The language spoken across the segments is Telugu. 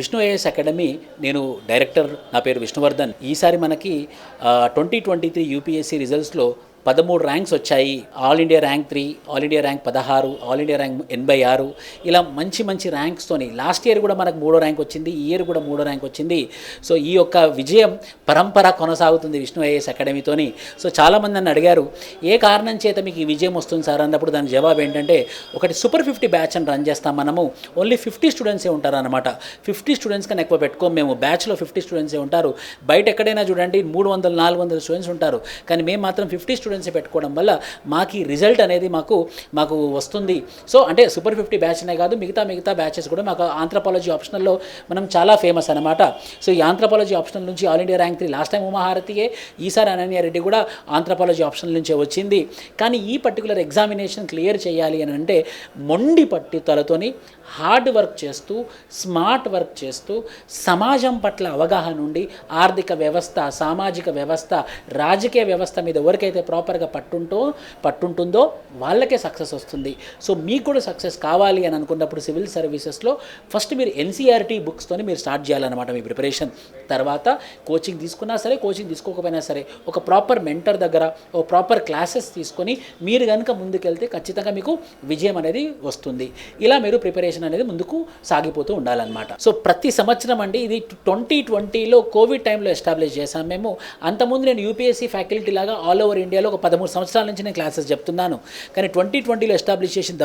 విష్ణు ఐఏఎస్ అకాడమీ నేను డైరెక్టర్, నా పేరు విష్ణువర్ధన్. ఈసారి మనకి 2023 యూపీఎస్సీ రిజల్ట్స్లో 13 ర్యాంక్స్ వచ్చాయి. All India rank 3, all India rank 16, all India rank 86, ఇలా మంచి ర్యాంక్స్తోని లాస్ట్ ఇయర్ కూడా మనకు 3వ ర్యాంక్ వచ్చింది, ఈ ఇయర్ కూడా 3వ ర్యాంక్ వచ్చింది. సో ఈ యొక్క విజయం పరంపర కొనసాగుతుంది విష్ణు ఐఏఎస్ అకాడమీతోని. సో చాలామంది నన్ను అడిగారు, ఏ కారణం చేత మీకు ఈ విజయం వస్తుంది సార్ అన్నప్పుడు దాని జవాబు ఏంటంటే, ఒకటి సూపర్ 50 బ్యాచ్ అని రన్ చేస్తాం మనము. ఓన్లీ 50 స్టూడెంట్సే ఉంటారు అనమాట. 50 స్టూడెంట్స్ కన్నా ఎక్కువ పెట్టుకోము మేము. బ్యాచ్లో 50 స్టూడెంట్సే ఉంటారు. బయట ఎక్కడైనా చూడండి 300, 400 స్టూడెంట్స్ ఉంటారు, కానీ మేము మాత్రం 50 స్టూడెంట్స్ పెట్టుకోవడం వల్ల మాకు ఈ రిజల్ట్ అనేది మాకు వస్తుంది. సో అంటే సూపర్ 50 బ్యాచ్నే కాదు, మిగతా బ్యాచెస్ కూడా మాకు ఆంథ్రపాలజీ ఆప్షనల్లో మనం చాలా ఫేమస్ అనమాట. సో ఈ ఆంథ్రపాలజీ ఆప్షనల్ నుంచి all India rank 3 last time ఉమాహారతియే, ఈసారి అనన్య రెడ్డి కూడా ఆంథ్రపాలజీ ఆప్షనల్ నుంచే వచ్చింది. కానీ ఈ పర్టికులర్ ఎగ్జామినేషన్ క్లియర్ చేయాలి అని అంటే మొండి పట్టుదలతోని హార్డ్ వర్క్ చేస్తూ, స్మార్ట్ వర్క్ చేస్తూ, సమాజం పట్ల అవగాహన ఉండి, ఆర్థిక వ్యవస్థ, సామాజిక వ్యవస్థ, రాజకీయ వ్యవస్థ మీద ఎవరికైతే ప్రాపర్గా పట్టుంటుందో వాళ్ళకే సక్సెస్ వస్తుంది. సో మీకు కూడా సక్సెస్ కావాలి అని అనుకున్నప్పుడు సివిల్ సర్వీసెస్లో ఫస్ట్ మీరు ఎన్సీఆర్టీ బుక్స్తోని మీరు స్టార్ట్ చేయాలన్నమాట మీ ప్రిపరేషన్. తర్వాత కోచింగ్ తీసుకున్నా సరే, కోచింగ్ తీసుకోకపోయినా సరే, ఒక ప్రాపర్ మెంటర్ దగ్గర ఒక ప్రాపర్ క్లాసెస్ తీసుకొని మీరు కనుక ముందుకెళ్తే ఖచ్చితంగా మీకు విజయం అనేది వస్తుంది. ఇలా మీరు ప్రిపరేషన్ అనేది ముందుకు సాగిపోతూ ఉండాలన్నమాట. సో ప్రతి సంవత్సరం అండి, ఇది 2020లో కోవిడ్ టైంలో ఎస్టాబ్లిష్ చేశాం మేము. అంతకుముందు నేను యూపీఎస్సీ ఫ్యాకల్టీ లాగా ఆల్ ఓవర్ ఇండియాలో ఒక 13 సంవత్సరాల నుంచి నేను క్లాసెస్ చెప్తున్నాను. కానీ 2020లో ఎస్టాబ్లిష్ చేసిన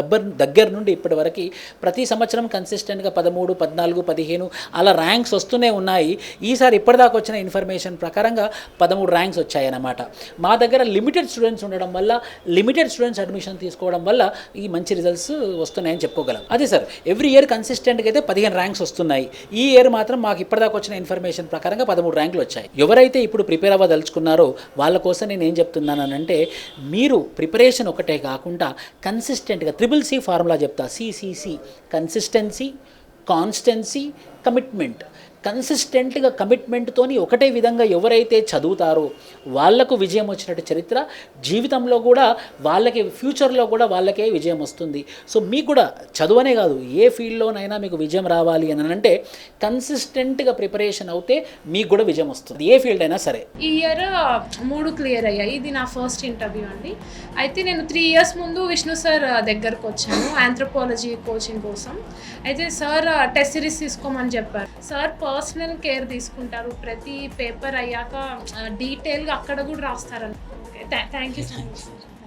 దగ్గర నుండి ఇప్పటి వరకు ప్రతి సంవత్సరం కన్సిస్టెంట్గా 13, 14, 15 అలా ర్యాంక్స్ వస్తూనే ఉన్నాయి. ఈసారి ఇప్పటిదాకా వచ్చిన ఇన్ఫర్మేషన్ ప్రకారంగా 13 ర్యాంక్స్ వచ్చాయన్నమాట. మా దగ్గర లిమిటెడ్ స్టూడెంట్స్ ఉండడం వల్ల, లిమిటెడ్ స్టూడెంట్స్ అడ్మిషన్ తీసుకోవడం వల్ల ఈ మంచి రిజల్ట్స్ వస్తున్నాయని చెప్పుకోగలం. అదే సార్, ఎవ్రీ ఇయర్ కన్సిస్టెంట్గా అయితే 15 ర్యాంక్స్ వస్తున్నాయి. ఈ ఇయర్ మాత్రం మాకు ఇప్పటిదాకా వచ్చిన ఇన్ఫర్మేషన్ ప్రకారంగా 13 ర్యాంకులు వచ్చాయి. ఎవరైతే ఇప్పుడు ప్రిపేర్ అవ్వదలుచుకున్నారో వాళ్ళ కోసం నేను ఏం చెప్తున్నానంటే, మీరు ప్రిపరేషన్ ఒకటే కాకుండా కన్సిస్టెంట్గా CCC ఫార్ములా చెప్తా. CCC consistency, constituency, commitment. కన్సిస్టెంట్గా కమిట్మెంట్తోని ఒకటే విధంగా ఎవరైతే చదువుతారో వాళ్లకు విజయం వచ్చినట్టు చరిత్ర, జీవితంలో కూడా వాళ్ళకి ఫ్యూచర్లో కూడా వాళ్ళకే విజయం వస్తుంది. సో మీకు కూడా చదువనే కాదు, ఏ ఫీల్డ్లోనైనా మీకు విజయం రావాలి అని అంటే కన్సిస్టెంట్గా ప్రిపరేషన్ అవుతే మీకు కూడా విజయం వస్తుంది, ఏ ఫీల్డ్ అయినా సరే. ఈ ఇయర్ 3 క్లియర్ అయ్యాయి. ఇది నా ఫస్ట్ ఇంటర్వ్యూ అండి. అయితే నేను 3 ఇయర్స్ ముందు విష్ణు సార్ దగ్గరకు వచ్చాను ఆంథ్రోపాలజీ కోచింగ్ కోసం. అయితే సార్ టెస్ట్ సిరీస్ తీసుకోమని చెప్పారు. సార్ పర్సనల్ కేర్ తీసుకుంటారు. ప్రతి పేపర్ అయ్యాక డీటెయిల్గా అక్కడ కూడా రాస్తారని. Thank you so much sir.